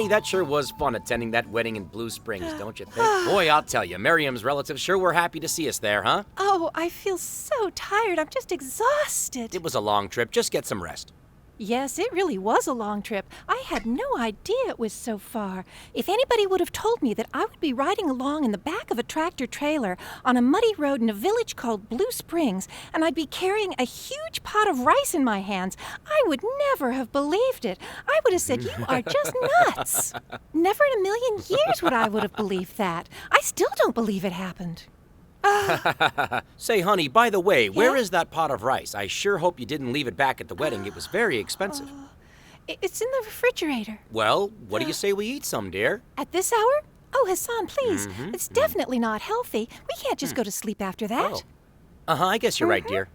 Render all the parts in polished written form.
honey, that sure was fun attending that wedding in Blue Springs, don't you think? Boy, I'll tell you, Miriam's relatives sure were happy to see us there, huh? Oh, I feel so tired. I'm just exhausted. It was a long trip. Just get some rest. Yes, it really was a long trip. I had no idea it was so far. If anybody would have told me that I would be riding along in the back of a tractor trailer on a muddy road in a village called Blue Springs, and I'd be carrying a huge pot of rice in my hands, I would never have believed it. I would have said, "You are just nuts." Never in a million years would I would have believed that. I still don't believe it happened. Say, honey, by the way, where is that pot of rice? I sure hope you didn't leave it back at the wedding. It was very expensive. It's in the refrigerator. Well, what do you say we eat some, dear? At this hour? Oh, Hasan, please. It's definitely not healthy. We can't just go to sleep after that. I guess you're right, dear.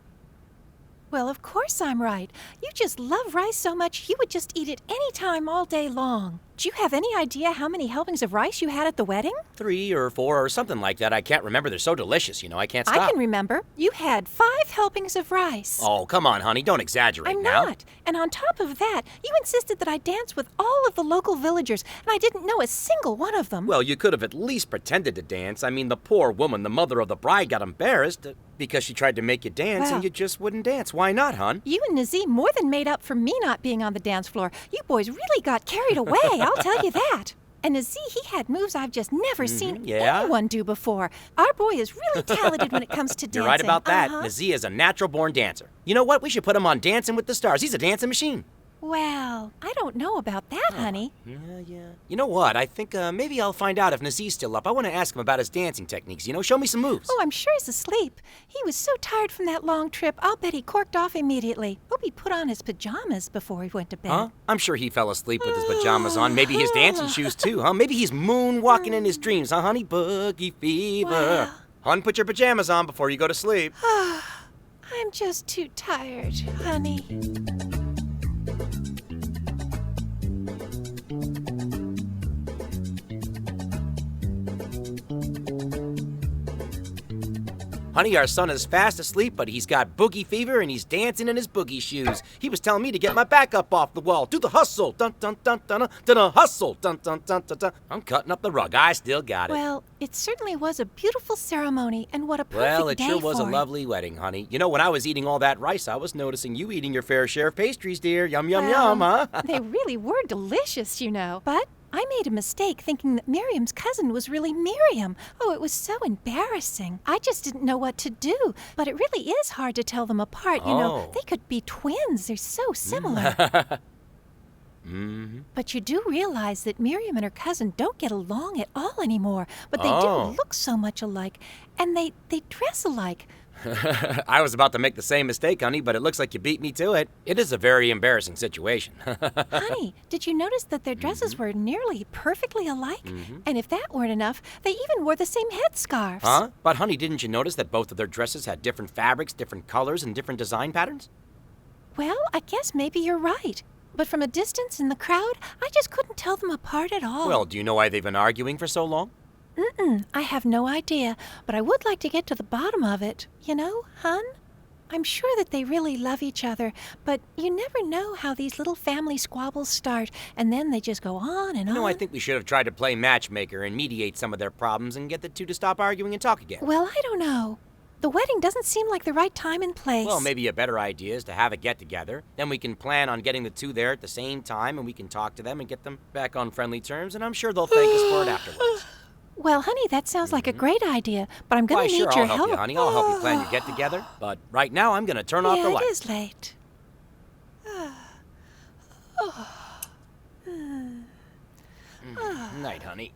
Well, of course I'm right. You just love rice so much you would just eat it any time all day long. Do you have any idea how many helpings of rice you had at the wedding? 3 or 4 or something like that. I can't remember. They're so delicious, I can't stop. I can remember. You had 5 helpings of rice. Oh, come on, honey. Don't exaggerate now. I'm not. And on top of that, you insisted that I dance with all of the local villagers, and I didn't know a single one of them. Well, you could have at least pretended to dance. I mean, the poor woman, the mother of the bride, got embarrassed because she tried to make you dance and you just wouldn't dance. Why not, hon? You and Nezih more than made up for me not being on the dance floor. You boys really got carried away, I'll tell you that. And Nezih, he had moves I've just never seen anyone do before. Our boy is really talented when it comes to dancing. You're right about that. Nezih is a natural-born dancer. You know what? We should put him on Dancing with the Stars. He's a dancing machine. Well, I don't know about that, honey. Yeah. You know what? I think maybe I'll find out if Nezih's still up. I want to ask him about his dancing techniques. Show me some moves. Oh, I'm sure he's asleep. He was so tired from that long trip, I'll bet he corked off immediately. Hope he put on his pajamas before he went to bed. Huh? I'm sure he fell asleep with his pajamas on. Maybe his dancing shoes, too, huh? Maybe he's moonwalking in his dreams, huh, honey? Boogie fever. Well. Hon, put your pajamas on before you go to sleep. I'm just too tired, honey. Honey, our son is fast asleep, but he's got boogie fever and he's dancing in his boogie shoes. He was telling me to get my back up off the wall. Do the hustle. Dun, dun, dun, dun, dun, dun, hustle. Dun, dun, dun, dun, dun. I'm cutting up the rug. I still got it. Well, it certainly was a beautiful ceremony, and what a perfect day for it. Well, it sure was a lovely wedding, honey. When I was eating all that rice, I was noticing you eating your fair share of pastries, dear. Yum, yum, yum, huh? They really were delicious, But I made a mistake thinking that Miriam's cousin was really Miriam. Oh, it was so embarrassing. I just didn't know what to do. But it really is hard to tell them apart, They could be twins. They're so similar. But you do realize that Miriam and her cousin don't get along at all anymore. But they do look so much alike. And they dress alike. I was about to make the same mistake, honey, but it looks like you beat me to it. It is a very embarrassing situation. Honey, did you notice that their dresses were nearly perfectly alike? And if that weren't enough, they even wore the same headscarves. Huh? But honey, didn't you notice that both of their dresses had different fabrics, different colors, and different design patterns? Well, I guess maybe you're right. But from a distance in the crowd, I just couldn't tell them apart at all. Well, do you know why they've been arguing for so long? I have no idea, but I would like to get to the bottom of it. Hun? I'm sure that they really love each other, but you never know how these little family squabbles start, and then they just go on and on. I think we should have tried to play matchmaker and mediate some of their problems and get the two to stop arguing and talk again. Well, I don't know. The wedding doesn't seem like the right time and place. Well, maybe a better idea is to have a get-together. Then we can plan on getting the two there at the same time, and we can talk to them and get them back on friendly terms, and I'm sure they'll thank us for it afterwards. Well, honey, that sounds like a great idea, but I'm going to need your help. I'll help you, honey. I'll help you plan your get-together. But right now, I'm going to turn off the light. It is late. Night, honey.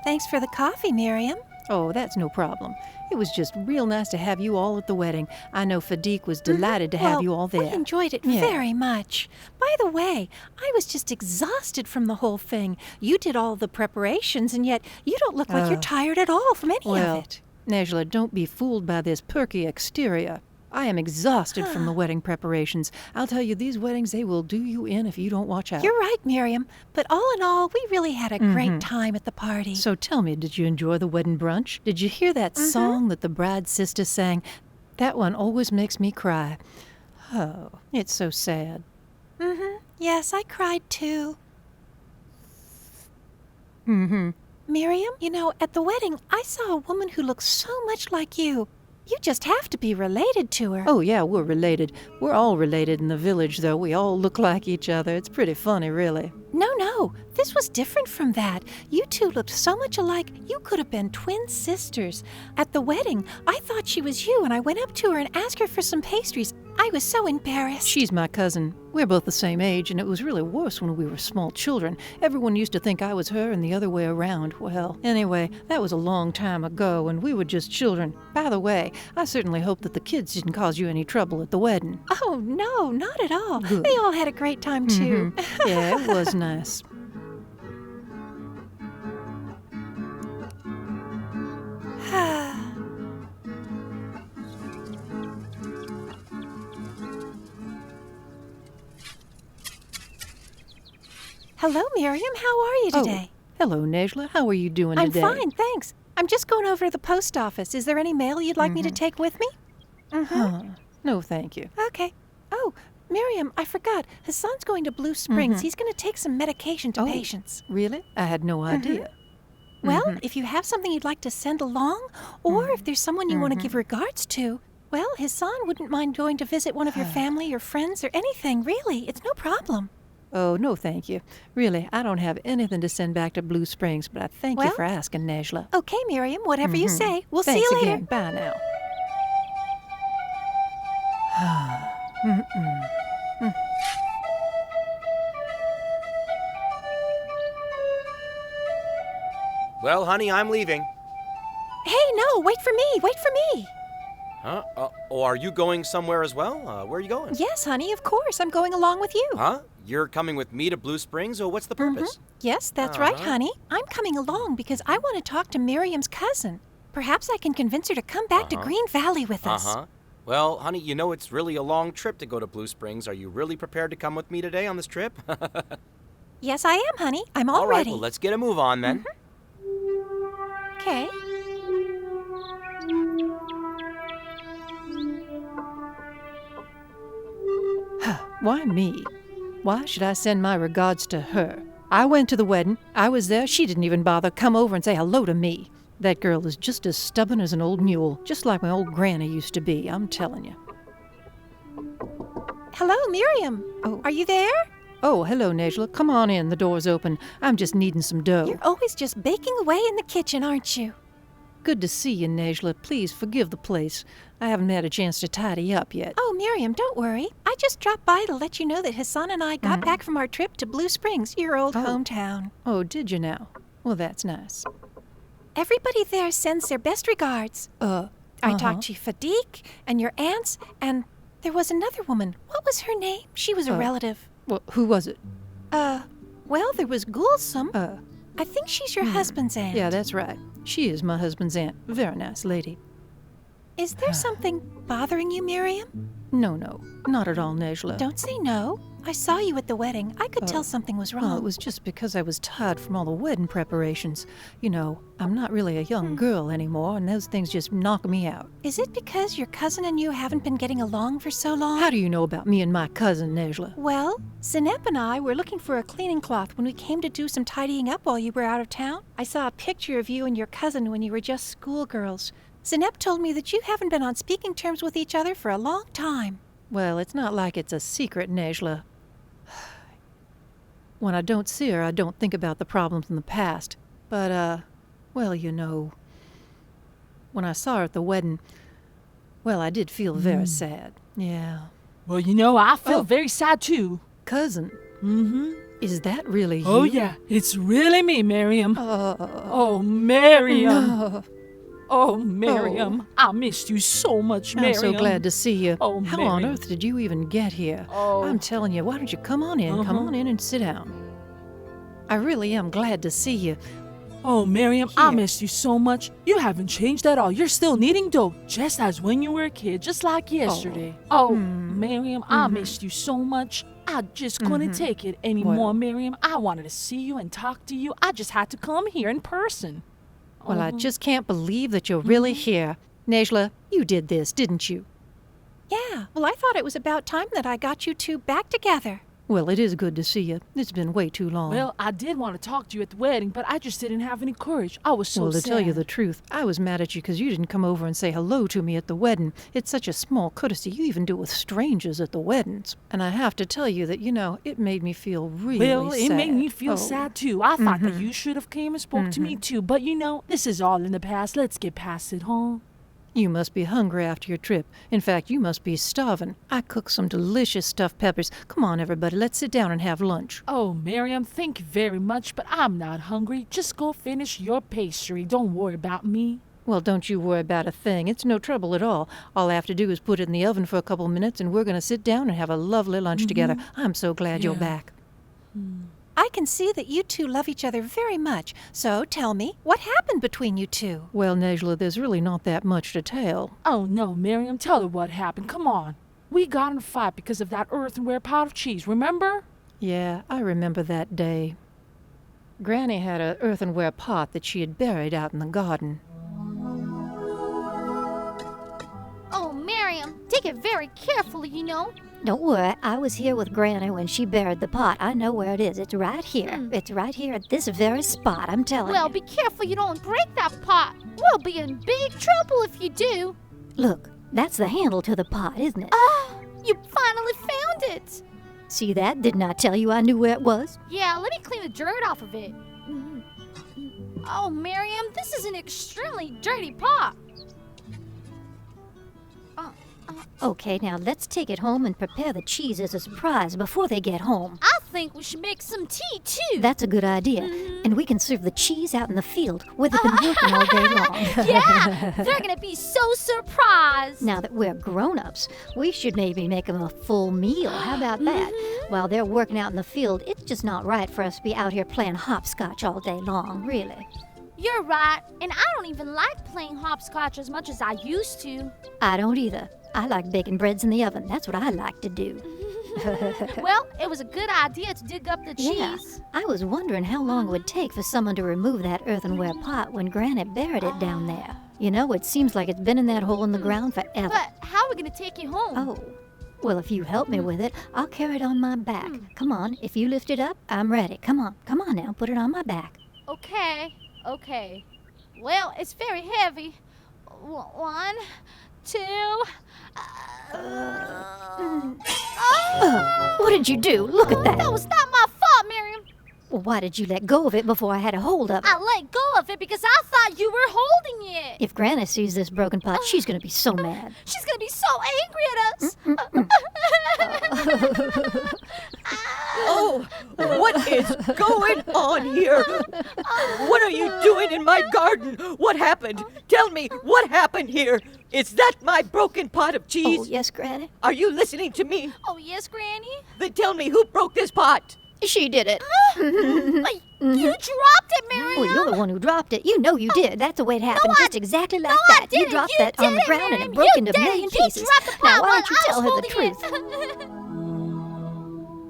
Thanks for the coffee, Miriam. Oh, that's no problem. It was just real nice to have you all at the wedding. I know Fadiq was delighted to have you all there. We enjoyed it very much. By the way, I was just exhausted from the whole thing. You did all the preparations, and yet you don't look like you're tired at all from any of it. Necla, don't be fooled by this perky exterior. I am exhausted from the wedding preparations. I'll tell you, these weddings, they will do you in if you don't watch out. You're right, Miriam. But all in all, we really had a great time at the party. So tell me, did you enjoy the wedding brunch? Did you hear that song that the bride's sister sang? That one always makes me cry. Oh, it's so sad. Yes, I cried too. Miriam, you know, at the wedding, I saw a woman who looked so much like you. You just have to be related to her. Oh, yeah, we're related. We're all related in the village, though. We all look like each other. It's pretty funny, really. No, this was different from that. You two looked so much alike, you could have been twin sisters. At the wedding, I thought she was you, and I went up to her and asked her for some pastries. I was so embarrassed. She's my cousin. We're both the same age, and it was really worse when we were small children. Everyone used to think I was her and the other way around. Well, anyway, that was a long time ago, and we were just children. By the way, I certainly hope that the kids didn't cause you any trouble at the wedding. Oh, no, not at all. Good. They all had a great time, too. Yeah, it was nice. Hello, Miriam. How are you today? Hello, Necla. How are you doing I'm today? fine, thanks. I'm just going over to the post office. Is there any mail you'd like me to take with me? No, thank you. Okay. Oh, Miriam, I forgot. Hassan's going to Blue Springs. He's going to take some medication to patients. Really? I had no idea. Well, if you have something you'd like to send along, or if there's someone you want to give regards to, well, Hassan wouldn't mind going to visit one of your family or friends or anything, really. It's no problem. Oh, no, thank you. Really, I don't have anything to send back to Blue Springs, but I thank you Well- for asking, Necla. Okay, Miriam, whatever you say. We'll see Thanks you later. again. Bye now. Well, honey, I'm leaving. Hey, no, wait for me. Wait for me. Huh? Oh, are you going somewhere as well? Where are you going? Yes, honey, of course. I'm going along with you. Huh? You're coming with me to Blue Springs? Oh, what's the purpose? Yes, that's right, honey. I'm coming along because I want to talk to Miriam's cousin. Perhaps I can convince her to come back to Green Valley with us. Well, honey, you know it's really a long trip to go to Blue Springs. Are you really prepared to come with me today on this trip? Yes, I am, honey. I'm all All right, ready. well, let's get a move on then. Okay. Why me? Why should I send my regards to her? I went to the wedding. I was there. She didn't even bother come over and say hello to me. That girl is just as stubborn as an old mule, just like my old granny used to be, I'm telling you. Hello, Miriam. Oh. Are you there? Oh, hello, Necla. Come on in. The door's open. I'm just needing some dough. You're always just baking away in the kitchen, aren't you? Good to see you, Necla. Please forgive the place. I haven't had a chance to tidy up yet. Oh, Miriam, don't worry. I just dropped by to let you know that Hassan and I got back from our trip to Blue Springs, your old hometown. Oh, did you now? Well, that's nice. Everybody there sends their best regards. I talked to Fadiq and your aunts, and there was another woman. What was her name? She was a relative. Well, who was it? Well, there was Gulsum. I think she's your husband's aunt. Yeah, that's right. She is my husband's aunt. Very nice lady. Is there something bothering you, Miriam? No, not at all, Necla. Don't say no. I saw you at the wedding. I could tell something was wrong. Well, it was just because I was tired from all the wedding preparations. You know, I'm not really a young girl anymore, and those things just knock me out. Is it because your cousin and you haven't been getting along for so long? How do you know about me and my cousin, Necla? Well, Zinep and I were looking for a cleaning cloth when we came to do some tidying up while you were out of town. I saw a picture of you and your cousin when you were just schoolgirls. Zinep told me that you haven't been on speaking terms with each other for a long time. Well, it's not like it's a secret, Necla. When I don't see her, I don't think about the problems in the past. But, well, you know, when I saw her at the wedding, well, I did feel very sad. Yeah. Well, you know, I felt very sad too. Cousin? Is that really you? Oh, yeah, it's really me, Miriam. Oh, Miriam. Oh, Miriam. I missed you so much, Miriam. I'm so glad to see you. Oh, How on Miriam. earth did you even get here? Oh. I'm telling you, why don't you come on in? Come on in and sit down. I really am glad to see you. Oh, Miriam, I missed you so much. You haven't changed at all. You're still kneading dough, just as when you were a kid, just like yesterday. Oh, Miriam, I missed you so much. I just couldn't take it anymore, Miriam. I wanted to see you and talk to you. I just had to come here in person. Well, I just can't believe that you're really here. Necla, you did this, didn't you? Yeah, well, I thought it was about time that I got you two back together. Well, it is good to see you. It's been way too long. Well, I did want to talk to you at the wedding, but I just didn't have any courage. I was so Well, to sad. tell you the truth, I was mad at you because you didn't come over and say hello to me at the wedding. It's such a small courtesy. You even do it with strangers at the weddings. And I have to tell you that, it made me feel really Well, sad. it made me feel sad too. I thought that you should have came and spoke to me too. But this is all in the past. Let's get past it, huh? You must be hungry after your trip. In fact, you must be starving. I cooked some delicious stuffed peppers. Come on, everybody, let's sit down and have lunch. Oh, Miriam, thank you very much, but I'm not hungry. Just go finish your pastry. Don't worry about me. Well, don't you worry about a thing. It's no trouble at all. All I have to do is put it in the oven for a couple minutes, and we're going to sit down and have a lovely lunch together. I'm so glad you're back. I can see that you two love each other very much. So tell me, what happened between you two? Well, Necla, there's really not that much to tell. Oh, no, Miriam, tell her what happened. Come on. We got in a fight because of that earthenware pot of cheese, remember? Yeah, I remember that day. Granny had an earthenware pot that she had buried out in the garden. Oh, Miriam, take it very carefully, Don't worry, I was here with Granny when she buried the pot. I know where it is. It's right here. It's right here at this very spot, I'm telling Well, you. be careful you don't break that pot. We'll be in big trouble if you do. Look, that's the handle to the pot, isn't it? Oh, you finally found it. See that? Didn't I tell you I knew where it was? Yeah, let me clean the dirt off of it. Oh, Miriam, this is an extremely dirty pot. Okay, now let's take it home and prepare the cheese as a surprise before they get home. I think we should make some tea, too. That's a good idea. And we can serve the cheese out in the field where they've been working all day long. Yeah, they're going to be so surprised. Now that we're grown-ups, we should maybe make them a full meal. How about that? While they're working out in the field, it's just not right for us to be out here playing hopscotch all day long, really. You're right, and I don't even like playing hopscotch as much as I used to. I don't either. I like baking breads in the oven. That's what I like to do. Well, it was a good idea to dig up the cheese. Yeah, I was wondering how long it would take for someone to remove that earthenware pot when Granny buried it down there. It seems like it's been in that hole in the ground forever. But how are we going to take you home? Oh, well, if you help me with it, I'll carry it on my back. Come on, if you lift it up, I'm ready. Come on now, put it on my back. Okay. Well, it's very heavy. 1, 2... What did you do? Look at that. That was not my fault, Miriam. Well, why did you let go of it before I had a hold of it? I let go of it because I thought you were holding it. If Granny sees this broken pot, she's going to be so mad. She's going to be so angry at us. Oh, what is going on here? What are you doing in my garden? What happened? Tell me, what happened here? Is that my broken pot of cheese? Oh, yes, Granny. Are you listening to me? Oh, yes, Granny? Then tell me who broke this pot. She did it. You dropped it, Miriam. Well, you're the one who dropped it. You know you did. That's the way it happened, just exactly like I that. You didn't. dropped You that on the did it, ground and Miriam. it broke You into a did it. million You pieces. dropped the pot Now, why while don't you I tell was her the truth? holding it.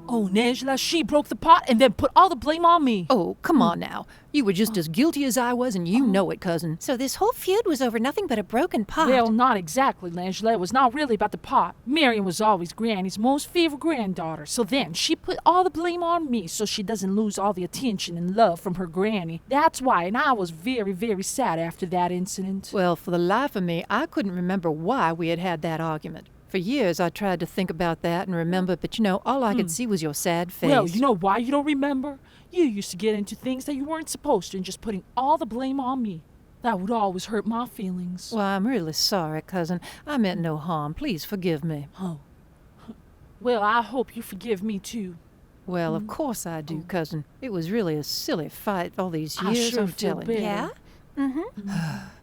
Oh, Necla, she broke the pot and then put all the blame on me. Oh, come on now. You were just as guilty as I was, and you know it, cousin. So this whole feud was over nothing but a broken pot. Well, not exactly, Necla. It was not really about the pot. Miriam was always Granny's most favorite granddaughter. So then she put all the blame on me so she doesn't lose all the attention and love from her granny. That's why, and I was very, very sad after that incident. Well, for the life of me, I couldn't remember why we had had that argument. For years, I tried to think about that and remember, but all I could see was your sad face. Well, you know why you don't remember? You used to get into things that you weren't supposed to and just putting all the blame on me. That would always hurt my feelings. Well, I'm really sorry, cousin. I meant no harm. Please forgive me. Oh. Well, I hope you forgive me, too. Well, of course I do, cousin. It was really a silly fight all these I years, sure I'm feel telling you. bad. Yeah?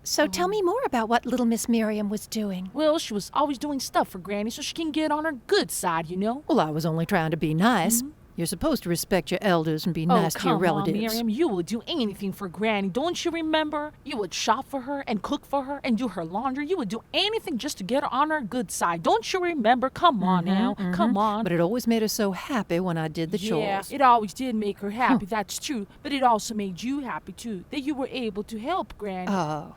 So tell me more about what little Miss Miriam was doing. Well, she was always doing stuff for Granny so she can get on her good side, Well, I was only trying to be nice. You're supposed to respect your elders and be Oh, nice to your come on, relatives. Miriam. You would do anything for Granny. Don't you remember? You would shop for her and cook for her and do her laundry. You would do anything just to get her on her good side. Don't you remember? Come on now. Come on. But it always made her so happy when I did the Yeah, chores. it always did make her happy. That's true. But it also made you happy, too, that you were able to help Granny. Oh.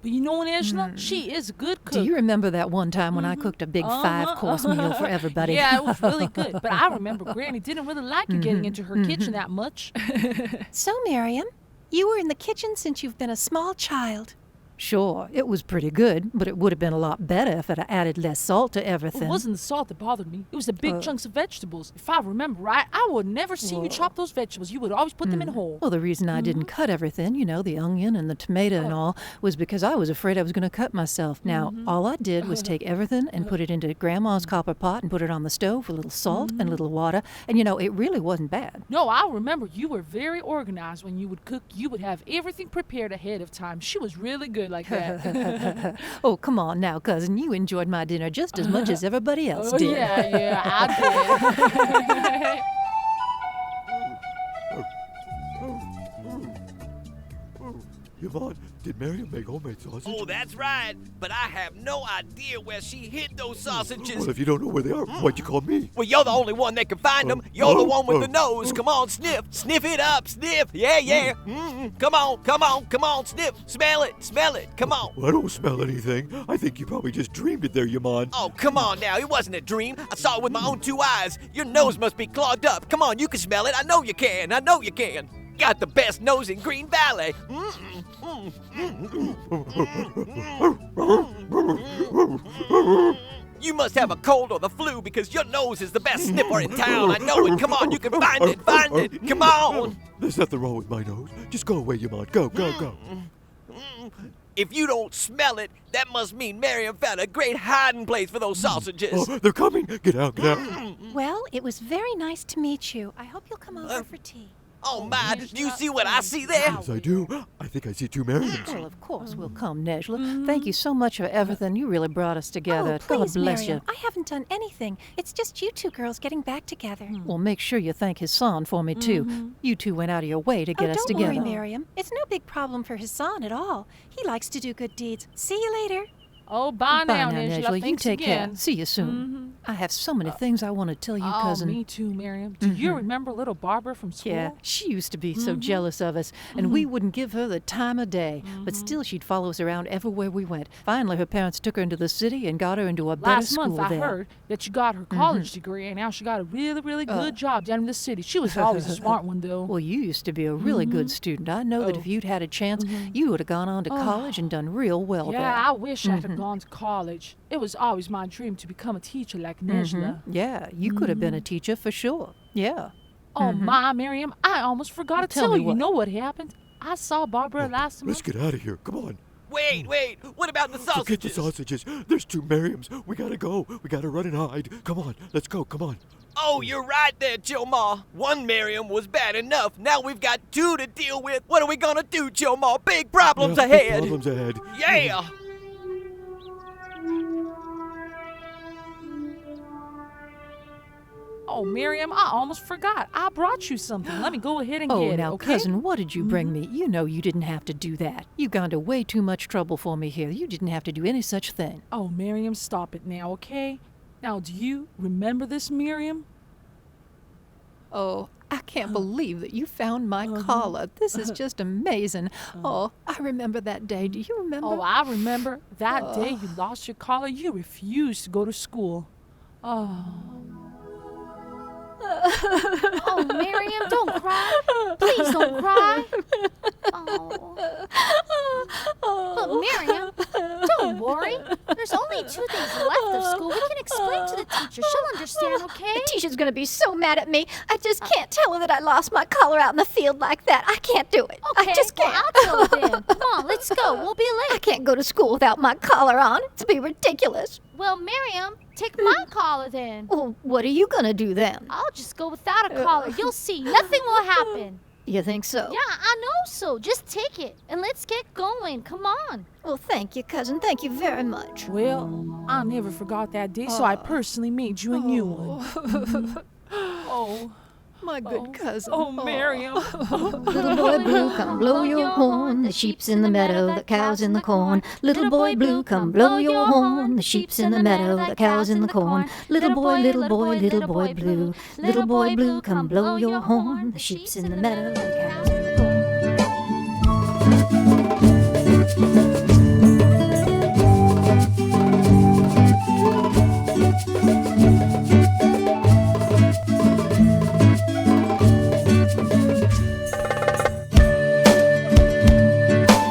But you know what, Angela? She is a good cook. Do you remember that one time when I cooked a big 5-course meal for everybody? Yeah, it was really good. But I remember Granny didn't really like you getting into her kitchen that much. So, Miriam, you were in the kitchen since you've been a small child. Sure, it was pretty good, but it would have been a lot better if I'd added less salt to everything. It wasn't the salt that bothered me. It was the big chunks of vegetables. If I remember right, I would never see you chop those vegetables. You would always put them in whole. Well, the reason I didn't cut everything, the onion and the tomato and all, was because I was afraid I was going to cut myself. Now, all I did was take everything and put it into Grandma's copper pot and put it on the stove with a little salt and a little water, and it really wasn't bad. No, I remember you were very organized when you would cook. You would have everything prepared ahead of time. She was really good like that. Oh, come on now, cousin. You enjoyed my dinner just as much as everybody else Oh, did. yeah, I did. Yvonne, did Miriam make homemade sausage? Oh, that's right. But I have no idea where she hid those sausages. Well, if you don't know where they are, why'd you call me? Well, you're the only one that can find them. You're the one with the nose. Come on, sniff. Sniff it up. Sniff. Yeah, yeah. Come on, sniff. Smell it. Come on. Well, I don't smell anything. I think you probably just dreamed it there, Yvonne. Oh, come on now. It wasn't a dream. I saw it with my own 2 eyes. Your nose must be clogged up. Come on, you can smell it. I know you can. Got the best nose in Green Valley. You must have a cold or the flu because your nose is the best sniffer in town. I know it. Come on, you can find it. Come on. There's nothing wrong with my nose. Just go away, Yvonne. Go. If you don't smell it, that must mean Miriam found a great hiding place for those sausages. Oh, they're coming. Get out. Well, it was very nice to meet you. I hope you'll come over for tea. Oh, my, do you see what I see there? Yes, I do. I think I see 2 Miriams. Well, of course we'll come, Necla. Thank you so much for everything. You really brought us together. Oh, please, God bless Miriam. you. I haven't done anything. It's just you 2 girls getting back together. Well, make sure you thank Hasan for me, too. You 2 went out of your way to get us don't together. worry, Miriam. It's no big problem for Hasan at all. He likes to do good deeds. See you later. Oh, bye now, Necla. Angela. You Thanks take again. care. See you soon. I have so many things I want to tell you, cousin. Oh, me too, Miriam. Do you remember little Barbara from school? Yeah, she used to be so jealous of us, and we wouldn't give her the time of day. But still, she'd follow us around everywhere we went. Finally, her parents took her into the city and got her into a better Last school month, I there. heard that she got her college degree, and now she got a really, really good job down in the city. She was always a smart one, though. Well, you used to be a really good student. I know that if you'd had a chance, you would have gone on to college and done real well Yeah, there. I wish I'd have gone to college. It was always my dream to become a teacher like Necla. Yeah, you could have been a teacher for sure. Yeah. Oh, my, Miriam, I almost forgot to Tell tell me you. what. You know what happened? I saw Barbara last Let's month. get out of here. Come on. Wait. What about the sausages? Forget the sausages. There's 2 Miriams. We gotta go. We gotta run and hide. Come on. Let's go. Come on. Oh, you're right there, Chilma. 1 Miriam was bad enough. Now we've got 2 to deal with. What are we gonna do, Chilma? Big problems Yeah, big ahead. Problems ahead. Yeah. Oh, Miriam, I almost forgot. I brought you something. Let me go ahead and Oh, get now, it, okay? cousin, what did you bring me? You know you didn't have to do that. You've gone to way too much trouble for me here. You didn't have to do any such thing. Oh, Miriam, stop it now, okay? Now, do you remember this, Miriam? Oh, I can't believe that you found my collar. This is just amazing. Oh, I remember that day. Do you remember? Oh, I remember. That day you lost your collar, you refused to go to school. Oh. Oh, Miriam, don't cry. Please don't cry. Oh. But Miriam, don't worry. There's only 2 days left of school. We can explain to the teacher. She'll understand, okay? The teacher's gonna be so mad at me. I just can't tell her that I lost my collar out in the field like that. I can't do it. Okay, I just well, can't. I'll tell her then. Come on, let's go. We'll be I late. can't go to school without my collar on. It's be ridiculous. Well, Miriam, take my collar then. Well, what are you gonna do then? I'll just go without a collar. You'll see. Nothing will happen. You think so? Yeah, I know so. Just take it and let's get going. Come on. Well, thank you, cousin. Thank you very much. Well, I never forgot that day, so I personally made you a new one. Oh. My good cousin. Oh, Miriam. Little boy blue, come blow your horn. The sheep's in the meadow, the cow's in the corn. Little boy blue, come blow your horn. The sheep's in the meadow, the cow's in the corn. Little boy, little boy, little boy blue. Little boy blue, come blow your horn. The sheep's in the meadow, the cow's in the corn.